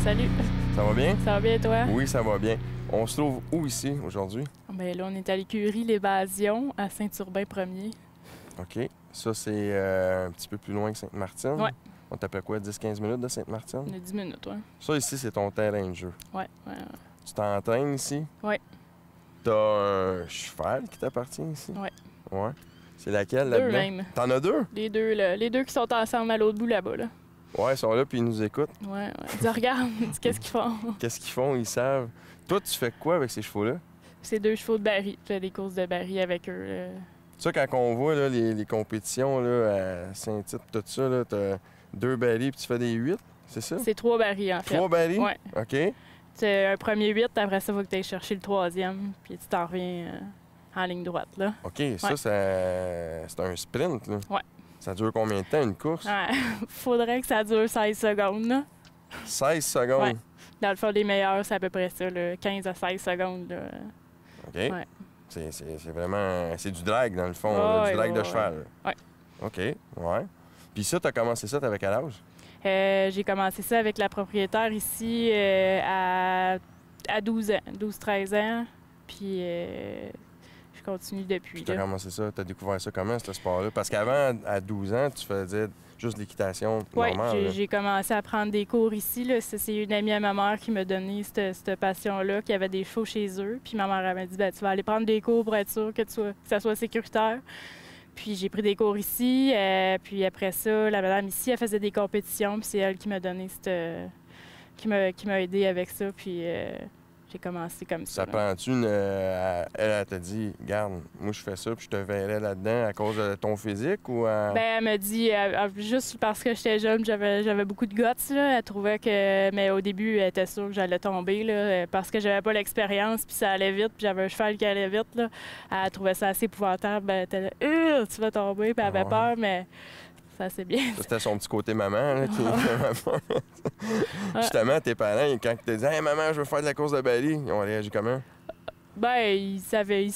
Salut. Ça va bien? Ça va bien, toi? Oui, ça va bien. On se trouve où ici aujourd'hui? Ben là, on est à l'écurie L'Évasion à Saint-Urbain 1er. OK. Ça, c'est un petit peu plus loin que Sainte-Martine. Ouais. On t'appelle quoi, 10-15 minutes de Sainte-Martine? On a 10 minutes, ouais. Ça, ici, c'est ton terrain de jeu. Ouais, ouais. Tu t'entraînes ici? Ouais. T'as un cheval qui t'appartient ici? Ouais. Ouais. C'est laquelle, Deux là-dedans? même. T'en as deux? Les deux, là. Les deux qui sont ensemble à l'autre bout là-bas, là. Ouais, ils sont là puis ils nous écoutent. Ouais, ouais. Dis, regarde, dis, qu'est-ce qu'ils font? Qu'est-ce qu'ils font? Ils savent. Toi, tu fais quoi avec ces chevaux-là? C'est deux chevaux de baril. Tu fais des courses de baril avec eux, là. Ça, quand on voit là, les compétitions là, à Saint-Tite, tout ça, là, t'as 2 barils puis tu fais des 8, c'est ça? C'est 3 barils, en fait. 3 barils? Ouais. OK. C'est un premier 8, après ça, il faut que tu ailles chercher le troisième, puis tu t'en reviens en ligne droite, là. OK, ça, c'est un sprint, là. Ouais. Ça dure combien de temps, une course? Ouais. Faudrait que ça dure 16 secondes, là. 16 secondes? Ouais. Dans le fond, les meilleurs, c'est à peu près ça, là, 15 à 16 secondes, là. OK. Ouais. C'est vraiment... C'est du drag, dans le fond, Oh, là, du ouais, drag de ouais, cheval. ouais. OK, ouais. Puis ça, t'as commencé ça, t'avais quel âge? J'ai commencé ça avec la propriétaire ici à 12 ans, 12-13 ans. Puis je continue depuis. T'as Là. commencé ça, t'as découvert ça comment, ce sport-là? Parce qu'avant, à 12 ans, tu faisais juste l'équitation Oui, normale. là. j'ai commencé à prendre des cours ici. Là. C'est une amie à ma mère qui m'a donné cette passion-là, qui avait des chevaux chez eux. Puis ma mère elle m'a dit, ben, tu vas aller prendre des cours pour être sûr que ça soit sécuritaire. Puis j'ai pris des cours ici. Puis après ça, la madame ici, elle faisait des compétitions. Puis c'est elle qui m'a donné qui m'a aidé avec ça. Puis j'ai commencé comme ça. Ça prend-tu une... elle t'a dit, garde, moi je fais ça, puis je te verrais là-dedans à cause de ton physique ou... Ben, elle m'a dit, juste parce que j'étais jeune, j'avais beaucoup de guts, là. Elle trouvait que... Mais au début, elle était sûre que j'allais tomber, là, parce que j'avais pas l'expérience, puis ça allait vite, puis j'avais un cheval qui allait vite, là. Elle trouvait ça assez épouvantable. Ben, elle était là, tu vas tomber, puis elle avait peur, mais ça c'est bien. C'était son petit côté maman, là, qui... Justement, tes parents, quand ils te disaient « Hey, maman, je veux faire de la course de balai », ils ont réagi comment? Ben, ils savaient,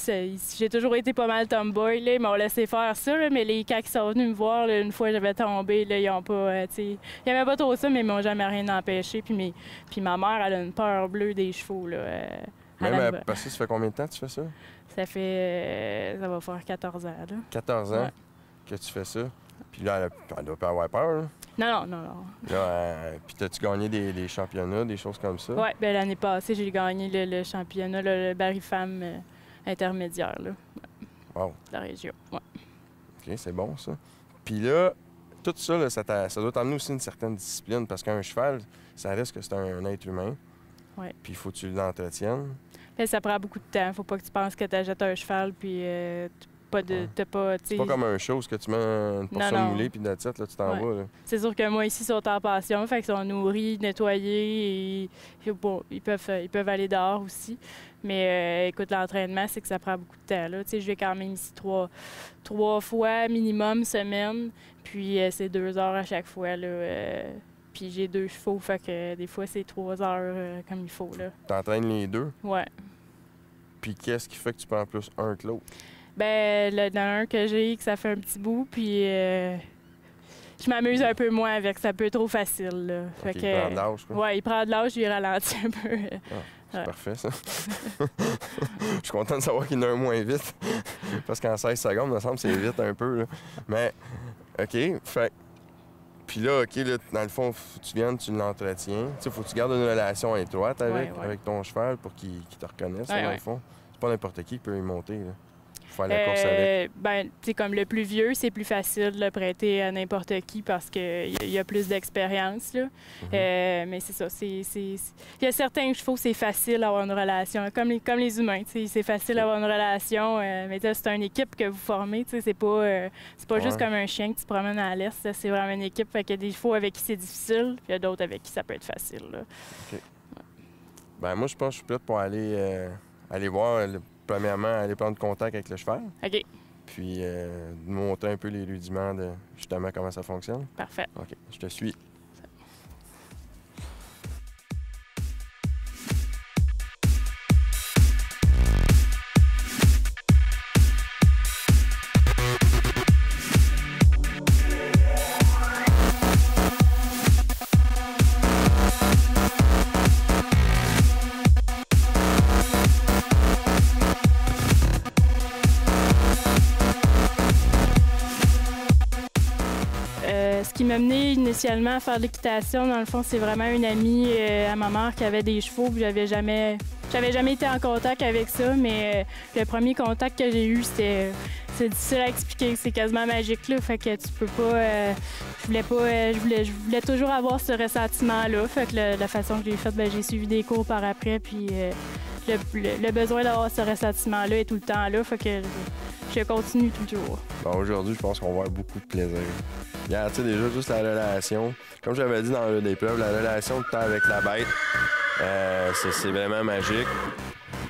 j'ai toujours été pas mal tomboy, là, ils m'ont laissé faire ça, là, mais quand ils sont venus me voir, là, une fois j'avais tombé, là, ils ont pas, tu sais, ils aimaient pas trop ça, mais ils m'ont jamais rien empêché. Puis ma mère, elle a une peur bleue des chevaux, là. Même parce que ça fait combien de temps que tu fais ça? Ça fait, ça va faire 14 ans, là. 14 ans que tu fais ça. Puis là, elle doit pas avoir peur, là. Non. Là, puis t'as-tu gagné des championnats, des choses comme ça? Oui, bien l'année passée, j'ai gagné le championnat, le baril femme intermédiaire, là. Wow. De la région, ouais. OK, c'est bon, ça. Puis là, tout ça, là, ça doit t'amener aussi une certaine discipline, parce qu'un cheval, ça reste que c'est un être humain. Oui. Puis il faut que tu l'entretiennes. Là, ça prend beaucoup de temps. Faut pas que tu penses que tu achètes un cheval, puis t'as pas, C'est pas comme un show, que tu mets une portion moulée, puis de la tête, là, tu t'en vas. Là. C'est sûr que moi, ici, ils sont en pension, fait qu'ils sont nourris, nettoyés, et bon, ils peuvent aller dehors aussi. Mais écoute, l'entraînement, c'est que ça prend beaucoup de temps. Là. Je vais quand même ici trois fois minimum semaine, puis c'est 2 heures à chaque fois. Là, puis j'ai 2 chevaux, fait que des fois, c'est 3 heures comme il faut. T'entraînes les deux? Ouais. Puis qu'est-ce qui fait que tu prends plus un que l'autre? Ben, dans un que j'ai, que ça fait un petit bout, puis je m'amuse un peu moins avec, c'est un peu trop facile. Là. Okay, il prend de l'âge, quoi? Ouais, il prend de l'âge, je lui ralentit un peu. C'est parfait, ça. Je suis content de savoir qu'il y en a un moins vite, parce qu'en 16 secondes, il me semble que c'est vite un peu. Là. Mais, OK, fait... Puis là, OK, là, dans le fond, faut que tu viennes, tu l'entretiens. Tu sais, faut que tu gardes une relation étroite avec ton cheval pour qu'il te reconnaisse, dans le fond. C'est pas n'importe qui peut y monter, là. Faire la course avec. Ben, tu sais, comme le plus vieux, c'est plus facile de le prêter à n'importe qui parce qu'il y a plus d'expérience, là. Mais c'est ça, il y a certains chevaux, c'est facile d'avoir une relation, comme les humains, tu sais, c'est facile d'avoir une relation, mais c'est une équipe que vous formez, tu sais, c'est pas juste comme un chien que tu promènes à l'est, c'est vraiment une équipe, fait qu'il y a des chevaux avec qui c'est difficile, puis il y a d'autres avec qui ça peut être facile, là. OK. Ben moi, je pense que je suis prête pour aller voir... Premièrement, aller prendre contact avec le cheval. OK. Puis montrer un peu les rudiments de justement comment ça fonctionne. Parfait. OK, je te suis. qui m'a mené initialement à faire de l'équitation, dans le fond, c'est vraiment une amie à ma mère qui avait des chevaux, puis j'avais jamais été en contact avec ça, mais le premier contact que j'ai eu, c'est difficile à expliquer, c'est quasiment magique, là, fait que tu peux pas... je voulais toujours avoir ce ressentiment-là, fait que la façon que j'ai faite, j'ai suivi des cours par après, puis le besoin d'avoir ce ressentiment-là est tout le temps là, fait que je continue toujours. Bon, aujourd'hui, je pense qu'on va avoir beaucoup de plaisir. Regarde, tu sais, déjà, juste la relation. Comme j'avais dit dans l'épreuve, la relation que tu as avec la bête, c'est vraiment magique.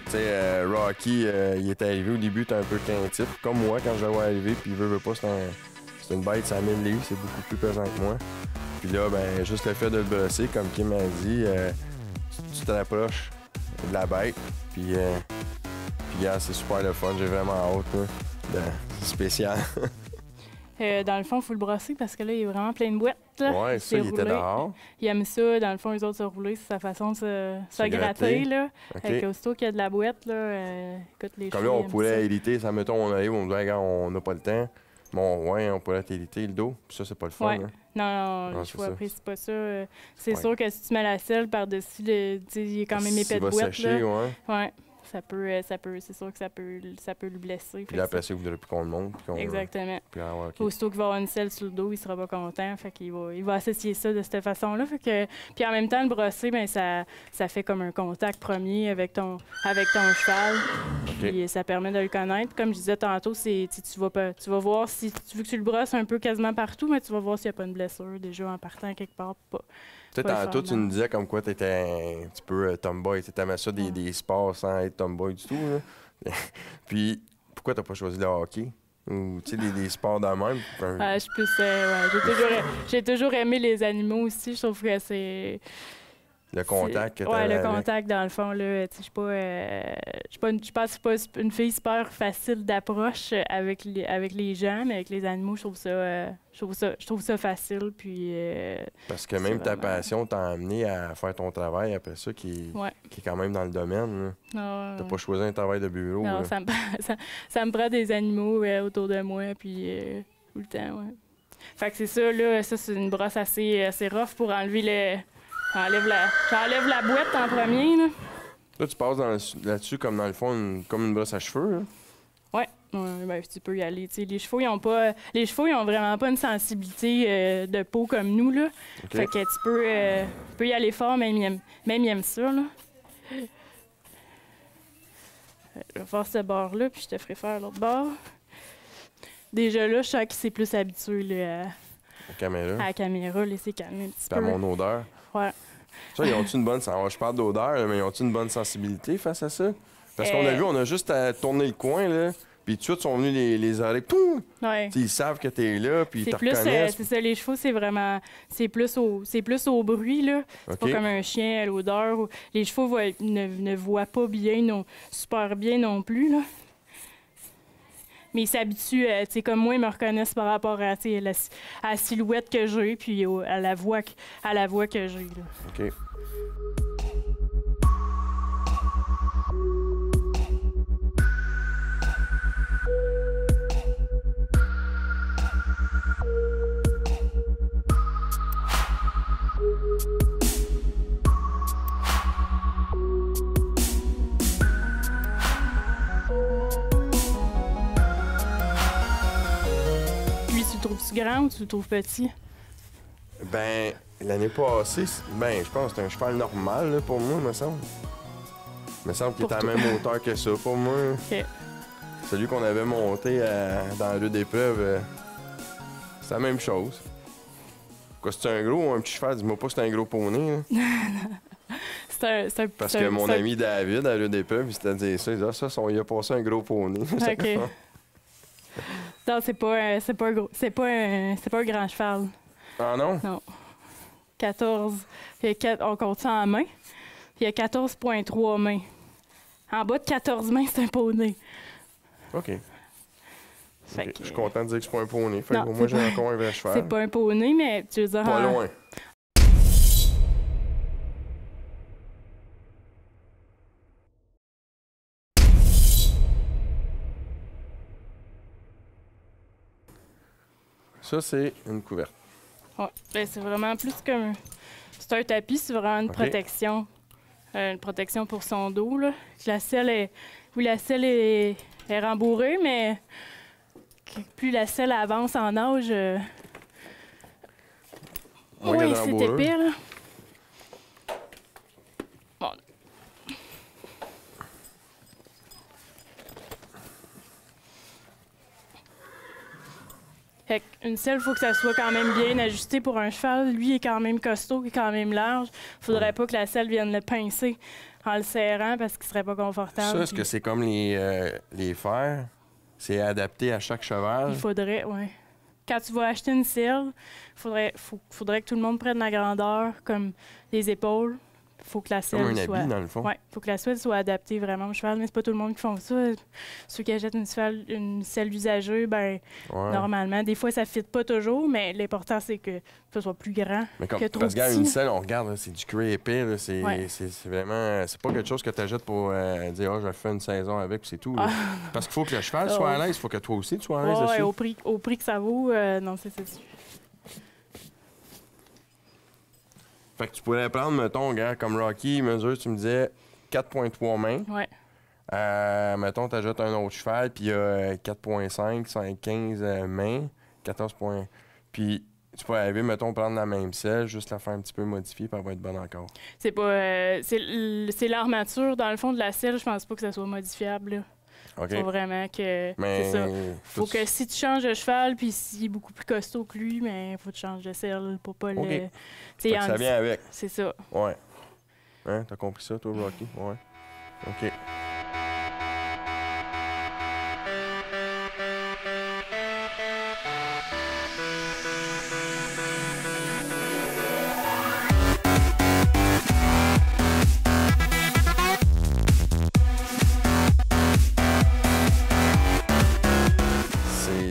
Tu sais, Rocky, il est arrivé au début, t'es un peu craintif, comme moi quand je le vois arriver, puis il veut pas, c'est une bête, c'est à 1000 livres, c'est beaucoup plus pesant que moi. Puis là, ben, juste le fait de le brosser, comme Kim m'a dit, tu te rapproches de la bête, puis yeah, c'est super le fun, j'ai vraiment hâte, là. C'est spécial. Dans le fond, il faut le brosser parce que là, il est vraiment plein de boîtes. Ouais, ça, il était dehors. Il aime ça, dans le fond, les autres se rouler, c'est sa façon de se gratter, là. Okay. Aussitôt qu'il y a de la boîte, là, écoute, les comme là, on pourrait hériter, ça, mettons, on arrive, on me dit, regarde, on n'a pas le temps. Bon, ouais, on pourrait hériter le dos, puis ça, c'est pas le fun. Ouais. Hein. Non, les chevaux après, c'est pas ça. C'est sûr que si tu mets la selle par-dessus, il est quand même épais de boîte. Ça va sécher, là. Ouais. C'est sûr que ça peut le blesser. Puis là, après ça, vous voudrez plus qu'on le monte. Exactement. Puis, okay. Aussitôt qu'il va avoir une selle sur le dos, il sera pas content. Fait qu'il va associer ça de cette façon-là. Fait que, puis en même temps, le brosser, ben, ça fait comme un contact premier avec ton cheval. Okay. Puis ça permet de le connaître. Comme je disais tantôt, tu vas voir si tu veux que tu le brosses un peu quasiment partout, mais tu vas voir s'il n'y a pas une blessure déjà en partant quelque part. Peut-être tantôt, tu nous disais comme quoi tu étais un petit peu tomboy. Tu aimais ça des sports sans être tomboy du tout. Là. Puis, pourquoi tu n'as pas choisi le hockey? Ou des sports de même? J'ai toujours aimé les animaux aussi. Je trouve que c'est... Le contact que tu le contact, dans le fond, là, je pense que c'est pas une fille super facile d'approche avec les gens, mais avec les animaux, je trouve ça facile. Puis, parce que même ta passion t'a amené à faire ton travail après ça, qui est quand même dans le domaine. T'as pas choisi un travail de bureau. Non, ça me prend des animaux autour de moi, puis tout le temps, ouais. Fait que c'est ça, là, ça, c'est une brosse assez rough pour enlever le... J'enlève la boîte en premier, là. Là, tu passes là-dessus comme dans le fond, comme une brosse à cheveux, là? Ouais, ben, tu peux y aller. T'sais, les chevaux, ils ont vraiment pas une sensibilité de peau comme nous, là. Okay. Fait que tu peux y aller fort, même ils aiment ça, là. Je vais faire ce bord-là, puis je te ferai faire l'autre bord. Déjà là, je sens qu'il s'est plus habitué là, à la caméra, laisser calmer un petit peu. À mon odeur. Ouais. Ça, ils ont-tu une bonne... Je parle d'odeur, mais ils ont-tu une bonne sensibilité face à ça? Parce qu'on a vu, on a juste à tourner le coin, là, puis tout de suite, sont venus les oreilles, poum! Ouais. Ils savent que t'es là, puis ils te reconnaissent. C'est ça, les chevaux, c'est vraiment... C'est plus au bruit, là. C'est pas comme un chien à l'odeur. Les chevaux ne voient pas bien, super bien non plus, là. Mais ils s'habituent, comme moi, ils me reconnaissent par rapport à la silhouette que j'ai, puis à la voix que j'ai. Là. OK. Tu grand ou tu le trouves petit? Ben, l'année passée, je pense que c'est un cheval normal là, pour moi, me semble. Me semble qu'il est à la même hauteur que ça pour moi. OK. Celui qu'on avait monté dans la rue d'épreuve, c'est la même chose. Quoi, c'est un gros ou un petit cheval? Dis-moi pas que c'est un gros poney. Parce que mon ami David, à la rue d'épreuve, il s'était dit ça. Il disait, il a passé un gros poney. OK. Non, c'est pas un grand cheval. Ah non? Non. 14. On compte ça en main. Il y a 14,3 mains. En bas de 14 mains, c'est un poney. OK. Je suis content de dire que c'est pas un poney. Fait que moi, j'ai encore un vrai cheval. C'est pas un poney, mais tu veux dire... Pas loin. Ça, c'est une couverte. Ouais. Ben, c'est vraiment plus comme... C'est un tapis, c'est vraiment une protection. Une protection pour son dos, là. La selle est... Oui, la selle est rembourrée, mais plus la selle avance en âge... Oui, c'est épais, là. Bon. Fait qu'une selle, il faut que ça soit quand même bien ajusté pour un cheval. Lui, il est quand même costaud, il est quand même large. Faudrait pas que la selle vienne le pincer en le serrant parce qu'il serait pas confortable. Ça, est-ce que c'est comme les fers? C'est adapté à chaque cheval? Il faudrait, oui. Quand tu vas acheter une selle, faudrait que tout le monde prenne la grandeur, comme les épaules. Faut que la selle comme un soit... habit, dans le fond. Oui, faut que la selle soit adaptée vraiment au cheval, mais c'est pas tout le monde qui font ça. Ceux qui achètent une selle usagée, ben normalement, des fois, ça ne fit pas toujours, mais l'important, c'est que ça soit plus grand mais comme, que trop parce petit. que une selle, on regarde, c'est du cuir épais, c'est vraiment... C'est pas quelque chose que tu achètes pour dire « Ah, je vais faire une saison avec, puis c'est tout. » Parce qu'il faut que le cheval soit à l'aise, il faut que toi aussi, tu sois à l'aise dessus. Au prix que ça vaut, non, c'est ça. Fait que tu pourrais prendre, mettons, regarde, comme Rocky, il mesure, tu me disais, 4,3 mains. Ouais. Mettons, tu ajoutes un autre cheval, puis il y a 4,5, 15 mains, 14 points. Puis tu pourrais arriver, mettons, prendre la même selle, juste la faire un petit peu modifier, puis elle va être bonne encore. C'est pas... c'est l'armature, dans le fond de la selle, je pense pas que ça soit modifiable, là. Okay. Faut vraiment que... Mais c'est ça. Faut que si tu changes de cheval, puis s'il est beaucoup plus costaud que lui, mais faut que tu changes de selle pour pas le... Ça vient avec. C'est ça. Ouais. Hein, t'as compris ça, toi, Rocky? Ouais. OK.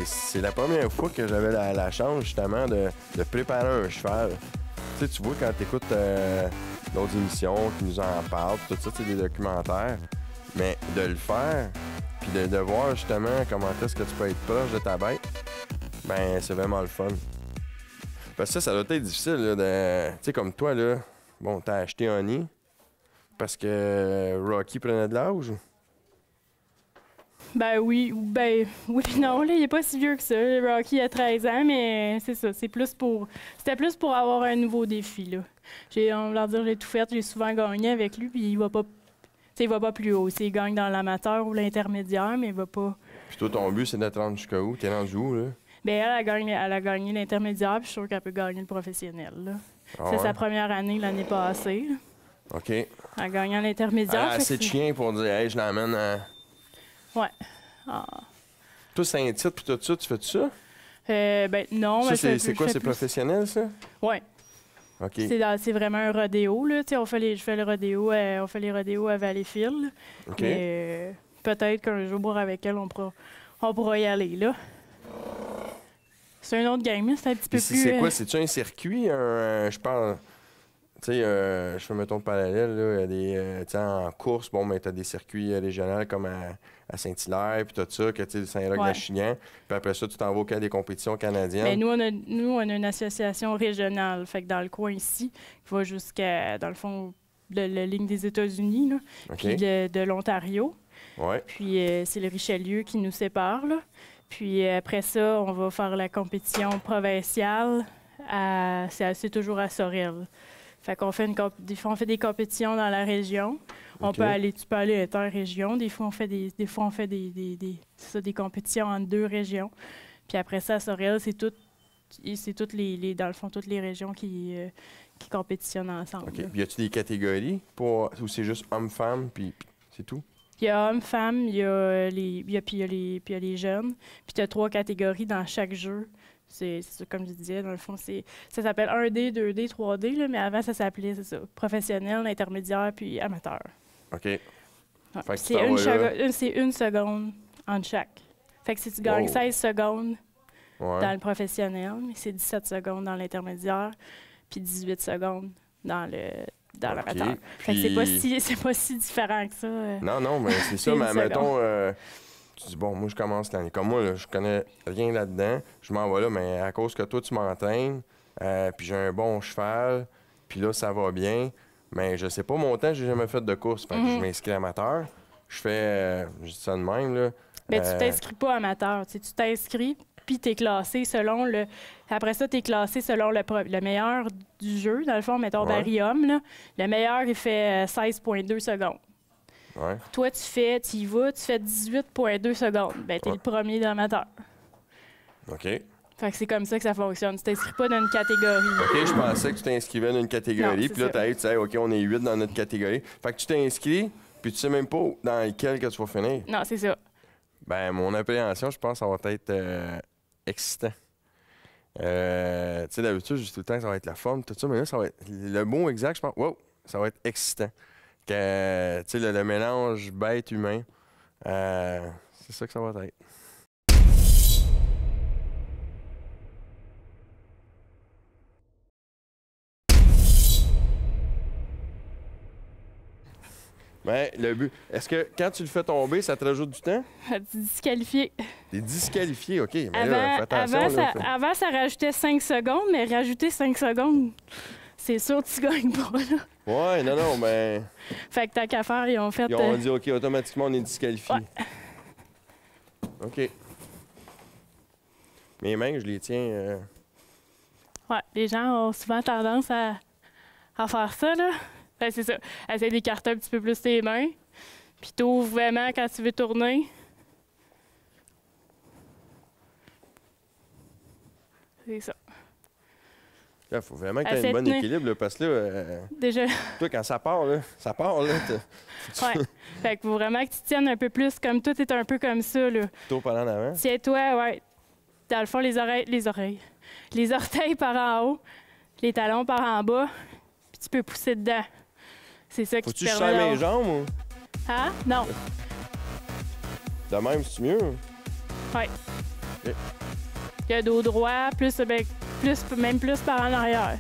C'est la première fois que j'avais la chance, justement, de préparer un cheval. Tu vois, quand tu écoutes d'autres émissions qui nous en parlent, tout ça, c'est des documentaires, mais de le faire, puis de voir, justement, comment est-ce que tu peux être proche de ta bête, ben c'est vraiment le fun. Parce que ça doit être difficile, là, de... Tu sais, comme toi, là, bon, t'as acheté un nid parce que Rocky prenait de l'âge? Ben oui, non, là, il est pas si vieux que ça. Rocky a 13 ans, mais c'est ça, c'était plus pour avoir un nouveau défi, là. On va leur dire, j'ai tout fait, j'ai souvent gagné avec lui, puis il va pas plus haut. Il gagne dans l'amateur ou l'intermédiaire, mais il va pas... Puis toi, ton but, c'est de te rendre jusqu'à où? T'es rendu où, là? Ben elle a gagné l'intermédiaire, puis je suis sûre qu'elle peut gagner le professionnel, là. Ah c'est ouais? sa première année l'année passée, là. OK. Elle a gagné l'intermédiaire. Elle a assez de chiens pour dire, hey, je l'emmène à... Ouais. Ah. Toi, c'est un titre, puis tout ça, tu fais tout ça? Ben non. Ça, mais c'est quoi, c'est professionnel, ça? Oui. OK. C'est vraiment un rodéo, là. Je fais les rodéos à Valleyfield. OK. Mais peut-être qu'un jour, avec elle, on pourra y aller, là. C'est un autre game, là. C'est un petit peu plus... C'est quoi? C'est-tu un circuit? Je parle... Tu sais, je fais, mettons, le parallèle, là. Il y a des... tu sais, en course, bon, mais t'as des circuits régionaux comme à Saint-Hilaire, puis tout ça, que tu sais, Saint-Roch-de-Chignan. Puis après ça, tu t'en vas au cas des compétitions canadiennes. Mais nous, on a une association régionale. Fait que dans le coin ici, qui va jusqu'à, dans le fond, la ligne des États-Unis, là, puis de l'Ontario. Ouais. Puis c'est le Richelieu qui nous sépare, là. Puis après ça, on va faire la compétition provinciale. C'est toujours à Sorel. Fait qu'on fait des fois, on fait des compétitions dans la région. Tu peux aller inter-région. Des fois, on fait des compétitions entre deux régions. Puis après ça, à Sorel, c'est toutes dans le fond, toutes les régions qui compétitionnent ensemble. OK. Puis y a-tu des catégories ou c'est juste homme-femme, puis c'est tout? Il y a hommes-femmes, il y a les jeunes. Puis il y a 3 catégories dans chaque jeu. C'est ça, comme je disais, dans le fond, ça s'appelle 1D, 2D, 3D, là, mais avant, ça s'appelait, c'est ça, professionnel, intermédiaire, puis amateur. OK. Ouais. C'est une seconde entre chaque. Fait que si tu gagnes 16 secondes dans le professionnel, c'est 17 secondes dans l'intermédiaire, puis 18 secondes dans l'amateur. Fait que c'est pas si différent que ça. Non, mais c'est ça, mais mettons... tu dis, bon, moi, je commence l'année. Comme moi, là, je connais rien là-dedans. Je m'en vais là, mais à cause que toi, tu m'entraînes, puis j'ai un bon cheval, puis là, ça va bien. Mais je sais pas mon temps, j'ai jamais fait de course. Fait que je m'inscris amateur. Je fais, je dis ça de même, là. Mais tu t'inscris pas amateur. Tu t'inscris, puis tu es classé selon le... Après ça, tu es classé selon le meilleur du jeu. Dans le fond, mettons Barry-Homme, là. Le meilleur, il fait 16,2 secondes. Ouais. Toi, tu y vas, tu fais 18,2 secondes. Ben, tu es le premier d'amateur. OK. Fait que c'est comme ça que ça fonctionne. Tu t'inscris pas dans une catégorie. OK, je pensais que tu t'inscrivais dans une catégorie, puis là, tu sais, OK, on est 8 dans notre catégorie. Fait que tu t'inscris, puis tu sais même pas dans lequel que tu vas finir. Non, c'est ça. Ben, mon appréhension, je pense que ça va être excitant. Tu sais, d'habitude, je dis tout le temps que ça va être la forme, tout ça, mais là, ça va être... Le mot exact, je pense, wow, ça va être excitant. Que, tu sais, le mélange bête-humain, c'est ça que ça va être. Mais le but, est-ce que quand tu le fais tomber, ça te rajoute du temps? Tu es disqualifié. T'es disqualifié, OK. Mais là, fais attention. Avant, ça rajoutait 5 secondes, mais rajouter 5 secondes, c'est sûr que tu gagnes pas, là. Ouais, non, mais... Fait que tant qu'à faire, ils ont fait... Ils ont dit, OK, automatiquement, on est disqualifié. Ouais. OK. Mes mains, je les tiens... Ouais, les gens ont souvent tendance à faire ça, là. Ben, c'est ça. Essaye d'écarter un petit peu plus tes mains. Puis t'ouvres vraiment quand tu veux tourner. C'est ça. Il faut vraiment que tu aies un bon équilibre, là, parce que là, déjà... toi, quand ça part, là. Ouais. Fait qu'il faut vraiment que tu tiennes un peu plus comme toi, t'es un peu comme ça, là. Plutôt par en avant. Tiens-toi, ouais. Dans le fond, les oreilles. Les orteils par en haut, les talons par en bas, puis tu peux pousser dedans. C'est ça qui te permet. Faut-tu serrer mes jambes, ou? Hein? Non. De même, c'est mieux? Ouais. Okay. Il y a dos droit, même plus par en arrière.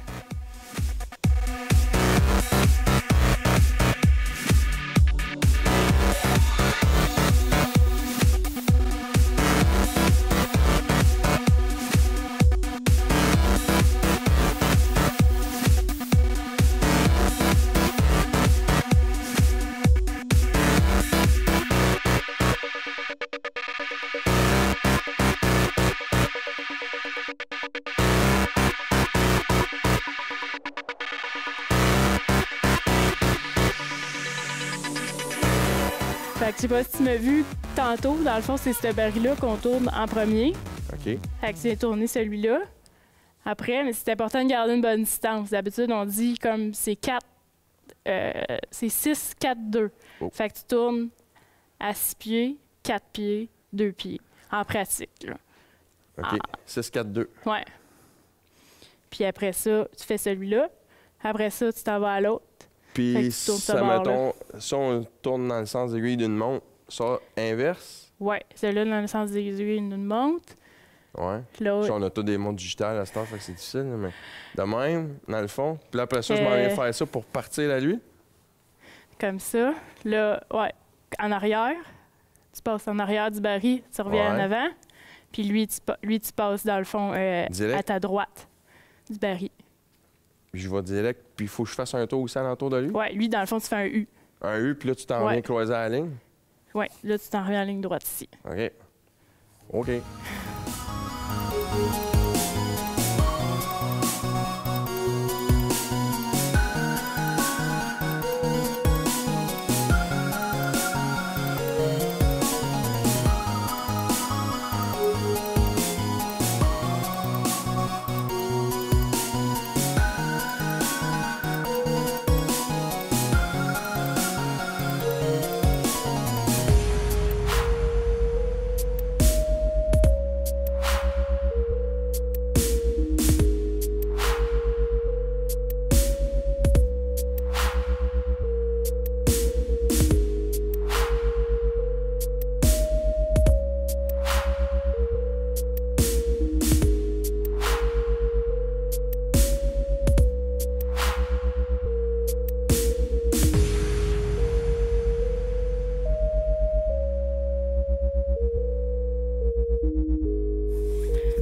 Fait que je sais pas si tu m'as vu tantôt, dans le fond, c'est ce baril-là qu'on tourne en premier. OK. Fait que tu viens tourner celui-là. Après, mais c'est important de garder une bonne distance. D'habitude, on dit comme c'est 6, 4, 2. Oh. Fait que tu tournes à 6 pieds, 4 pieds, 2 pieds. En pratique, là. OK. 6, 4, 2. Ouais. Puis après ça, tu fais celui-là. Après ça, tu t'en vas à l'autre. Puis, ça, mettons, si on tourne dans le sens d'aiguille d'une montre, ça, inverse? Ouais, celui-là dans le sens des aiguilles d'une montre. Ouais. Là, on a tous des montres digitales à ce temps, fait que c'est difficile, mais de même, dans le fond. Puis après ça, je m'en viens faire ça pour partir la lui. Comme ça. Là, ouais, en arrière. Tu passes en arrière du baril, tu reviens en avant. Puis lui, tu passes dans le fond à ta droite du baril. Je vais direct, puis il faut que je fasse un tour aussi alentour de lui? Ouais, lui, dans le fond, tu fais un U. Un U, puis là, tu t'en viens croiser à la ligne? Ouais, là, tu t'en reviens en ligne droite ici. OK. OK.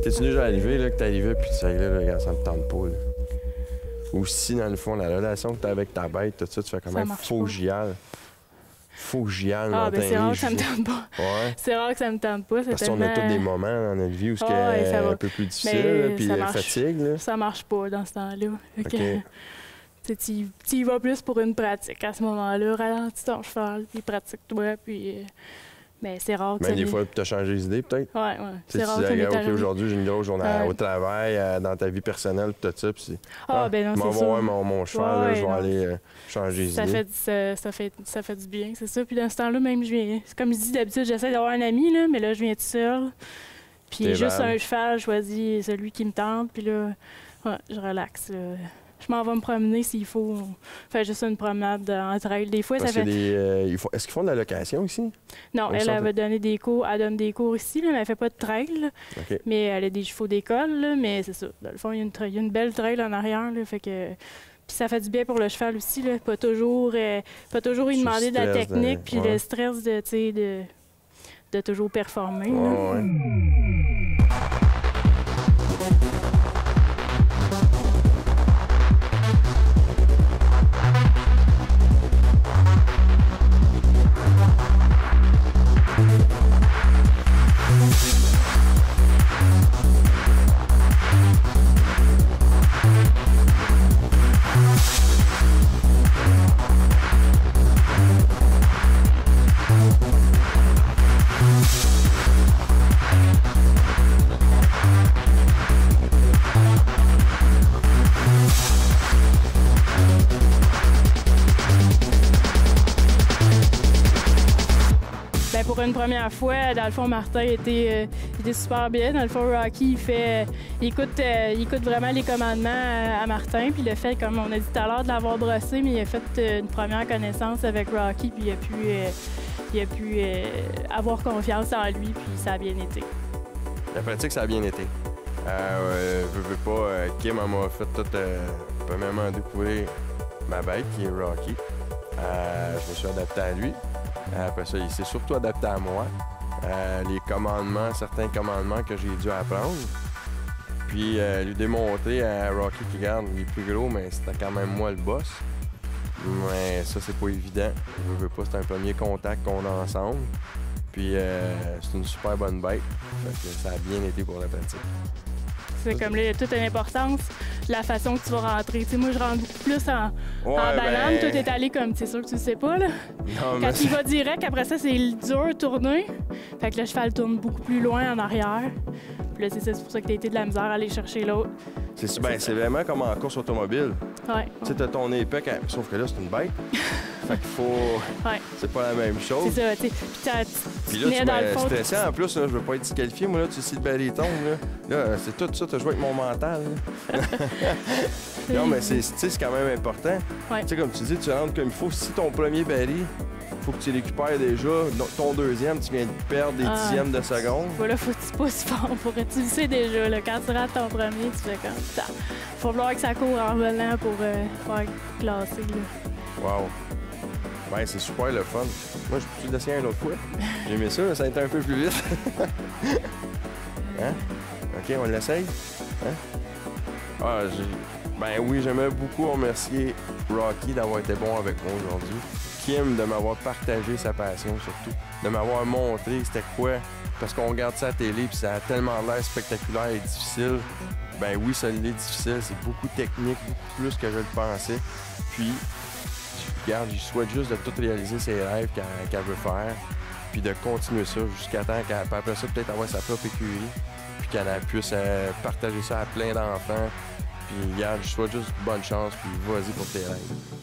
T'es-tu déjà arrivé, là, que t'arrivais, puis tu sais, là, regarde, ça me tente pas, là. Ou si, dans le fond, la relation que t'as avec ta bête, tout ça, tu fais quand même faut que j'y aille. Faut que j'y aille. Ah, ben c'est rare que ça me tente pas. Ouais. C'est rare que ça me tente pas. Parce qu'on a tous des moments dans notre vie où c'est un peu plus difficile, là, puis fatigue, là. Ça marche pas dans ce temps-là. OK. Tu y vas plus pour une pratique à ce moment-là. Ralentis ton cheval, puis pratique-toi, puis... Mais c'est rare que mais des fois, tu as changé les idées, peut-être? Ouais. C'est rare que ça m'est arrivé. Aujourd'hui, j'ai une grosse journée au travail, dans ta vie personnelle, tout ça, puis ben non, c'est ça. Moi, mon cheval, là, je vais aller changer les idées. Ça fait du bien, c'est ça. Puis dans ce temps-là, même, comme je dis, d'habitude, j'essaie d'avoir un ami, là, mais là, je viens tout seul. Puis juste un cheval, je choisis celui qui me tente, puis là, je relaxe. Je m'en vais me promener s'il faut. Faire juste une promenade en trail. Des fois, ça fait... Est-ce qu'ils font de la location ici? Non, elle va donner des cours. Elle donne des cours ici, là, mais elle fait pas de trail. Okay. Mais elle a des chevaux d'école, mais c'est ça. Dans le fond, il y a une belle trail en arrière. Là, fait que... Puis ça fait du bien pour le cheval aussi. Là, pas toujours y demander de la technique, puis le stress de toujours performer. Ouais. Pour une première fois, dans le fond, Martin était super bien. Dans le fond, Rocky, il écoute vraiment les commandements à Martin. Puis le fait, comme on a dit tout à l'heure, de l'avoir brossé, mais il a fait une première connaissance avec Rocky, puis il a pu avoir confiance en lui, puis ça a bien été. La pratique, ça a bien été. Kim m'a fait premièrement découvrir ma bête, qui est Rocky. Je me suis adapté à lui. Après ça, il s'est surtout adapté à moi. Certains commandements que j'ai dû apprendre. Puis lui démontrer à Rocky qui garde, il est plus gros, mais c'était quand même moi le boss. Mais ça, c'est pas évident. Je veux pas, c'est un premier contact qu'on a ensemble. Puis c'est une super bonne bête. Fait que ça a bien été pour la pratique. C'est comme là, il y a toute une importance de la façon que tu vas rentrer. T'sais, moi, je rentre beaucoup plus en banane. Toi, t'es allé comme, c'est sûr que tu le sais pas, là. Non, quand il va direct, après ça, c'est dur de tourner. Fait que le cheval tourne beaucoup plus loin en arrière. Puis là, c'est pour ça que t'as été de la misère à aller chercher l'autre. C'est vraiment comme en course automobile. Ouais. Tu sais, t'as ton épée, sauf que là, c'est une bête. Fait qu'il faut... C'est pas la même chose. C'est ça, tu sais. Puis là, tu m'as stressé en plus, là, je veux pas être disqualifié. Moi, là, tu sais, le balai tombe, là. C'est tout ça, t'as joué avec mon mental, Non, mais c'est quand même important. Tu sais, comme tu dis, tu rentres comme il faut. Si ton premier balai, il faut que tu récupères déjà. Ton deuxième, tu viens de perdre des dixièmes de seconde. Voilà, faut que tu pousses fort pour que tu le sais déjà. Là, quand tu rates ton premier, tu fais comme ça. Faut falloir que ça court en revenant pour faire classer. Là. Wow. Ouais, c'est super le fun. Moi, je peux l'essayer une autre fois. J'ai aimé ça, ça a été un peu plus vite. Hein? OK, on l'essaye? Hein? Ben oui, j'aimerais beaucoup remercier Rocky d'avoir été bon avec moi aujourd'hui. Kim de m'avoir partagé sa passion surtout. De m'avoir montré c'était quoi. Parce qu'on regarde ça à la télé puis ça a tellement l'air spectaculaire et difficile. Ben oui, ça l'est difficile. C'est beaucoup technique, beaucoup plus que je le pensais. Puis, regarde, je souhaite juste de tout réaliser ses rêves qu'elle veut faire. Puis de continuer ça jusqu'à temps qu'après ça, peut-être avoir sa propre écurie. Puis qu'elle puisse partager ça à plein d'enfants. Puis regarde, je souhaite juste bonne chance, puis vas-y pour tes rêves.